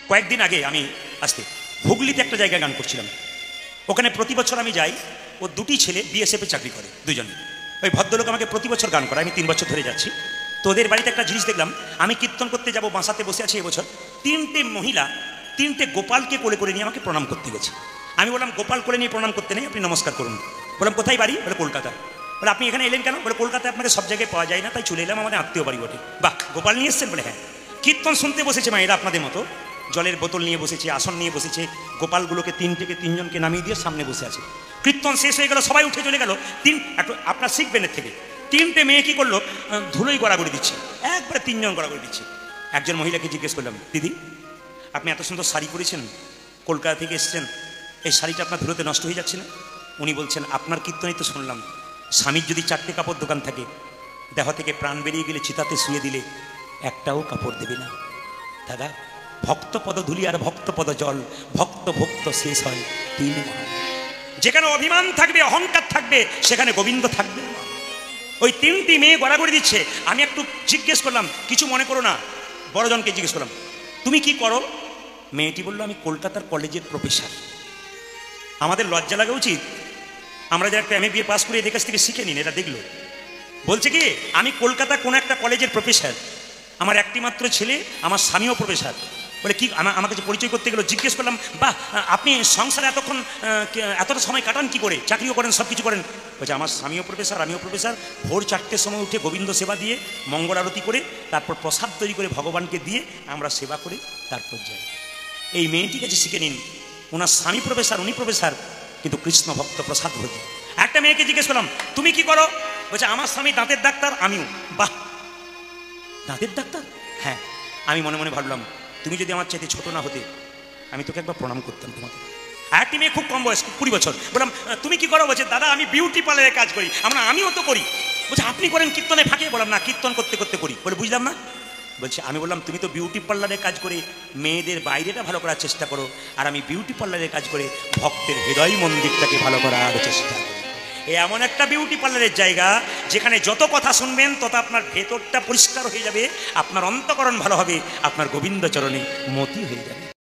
কয়েকদিন আগে আমি আসতে হুগলিতে একটা জায়গায় গান করছিলাম। ওখানে প্রতি বছর আমি যাই। ও দুটি ছেলে বিএসএফে চাকরি করে, দুজনে। ওই ভদ্রলোক আমাকে প্রতি বছর গান করে, আমি 3 বছর ধরে যাচ্ছি। তো ওদের বাড়িতে একটা জিনিস দেখলাম, আমি কীর্তন করতে যাব, বাসাতে বসে আছি এবছর, 3টে মহিলা 3টে গোপালকে কোলে করে নিয়ে আমাকে প্রণাম করতে গেছে। আমি বললাম গোপাল কোলে নিয়ে প্রণাম করতে নেই, আপনি নমস্কার করুন। বললাম কোথায় বাড়ি? বলে কলকাতা। বলে আপনি এখানে এলেন কেন? বলে কলকাতায় আপনাকে সব জায়গায় পাওয়া যায় না, তাই চলে এলাম, আমাদের আত্মীয় বাড়ি বটে। বাহ, গোপাল নিয়ে এসছেন? বলে হ্যাঁ। কীর্তন শুনতে বসেছে মায়েরা আপনাদের মতো, জলের বোতল নিয়ে বসেছে, আসন নিয়ে বসেছে, গোপালগুলোকে 3জনকে নামিয়ে দিয়ে সামনে বসে আছে। কীর্তন শেষ হয়ে গেল, সবাই উঠে চলে গেল। আপনার শিখবেন এর থেকে, 3টে মেয়ে কি করলো, ধুলোই গড়াগড়ি দিচ্ছে, একবারে 3জন গড়াগড়ি দিচ্ছে। একজন মহিলাকে জিজ্ঞেস করলাম, দিদি আপনি এত সুন্দর শাড়ি পরেছেন, কলকাতা থেকে এসছেন, এই শাড়িটা আপনার ধুলোতে নষ্ট হয়ে যাচ্ছে না? উনি বলছেন, আপনার কীর্তনই তো শুনলাম, স্বামীর যদি 4টে কাপড় দোকান থাকে, দেহ থেকে প্রাণ বেরিয়ে গেলে চিতাতে শুয়ে দিলে একটাও কাপড় দেবে না। দাদা, ভক্ত পদ ধুলি আর ভক্ত পদ জল, ভক্ত ভক্ত শেষ হয় 3 মহান। যেখানে অভিমান থাকবে, অহংকার থাকবে, সেখানে গোবিন্দ থাকবে। ওই 3টি মেয়ে গড়াগড়ি দিচ্ছে। আমি একটু জিজ্ঞেস করলাম, কিছু মনে করো না, বড়জনকে জিজ্ঞেস করলাম, তুমি কি করো? মেয়েটি বললো, আমি কলকাতার কলেজের প্রফেসর। আমাদের লজ্জা লাগা উচিত, আমরা যারা একটা MA পাস করে এদের কাছ থেকে শিখে নিন। এটা দেখলো, বলছে কি আমি কলকাতা কোন একটা কলেজের প্রফেসর, আমার একটি মাত্র ছেলে, আমার স্বামীও প্রফেসর। বলে কি? আমাকে যে পরিচয় করতে গেলো, জিজ্ঞেস করলাম, বাহ আপনি সংসারে এতটা সময় কাটান কি করে? চাকরিও করেন, সব কিছু করেন। বলছে আমার স্বামীও প্রফেসর, আমিও প্রফেসর। ভোর 4টের সময় উঠে গোবিন্দ সেবা দিয়ে, মঙ্গল আরতি করে, তারপর প্রসাদ তৈরি করে ভগবানকে দিয়ে আমরা সেবা করে তারপর যাই। এই মেয়েটির কাছে শিখে নিন, ওনার স্বামী প্রফেসর, উনি প্রফেসর, কিন্তু কৃষ্ণ ভক্ত, প্রসাদ ভোজী। একটা মেয়েকে জিজ্ঞেস করলাম, তুমি কি করো? বলছে আমার স্বামী দাঁতের ডাক্তার, আমিও। বাহ, দাঁতের ডাক্তার? হ্যাঁ। আমি মনে মনে ভাবলাম, তুমি যদি আমার চাইতে ছোট না হতে, আমি তোকে একবার প্রণাম করতাম তোমাকে। আরেকটি মেয়ে খুব কম বয়স, 20 বছর। বললাম তুমি কি করো? বলছে দাদা আমি বিউটি পার্লারে কাজ করি। আমিও তো করি। বলছে আপনি করেন কীর্তনে ফাঁকে? বললাম না, কীর্তন করতে করতে করি। বলে বুঝলাম না। বলছে আমি বললাম তুমি তো বিউটি পার্লারে কাজ করে মেয়েদের বাইরেটা ভালো করার চেষ্টা করো, আর আমি বিউটি পার্লারে কাজ করে ভক্তের হৃদয় মন্দিরটাকে ভালো করার চেষ্টা করি। এমন একটা বিউটি পার্লারের জায়গা, যেখানে যত কথা শুনবেন তত আপনার ভেতরটা পরিষ্কার হয়ে যাবে, আপনার অন্তঃকরণ ভালো হবে, আপনার গোবিন্দ চরণে মতি হয়ে যাবে।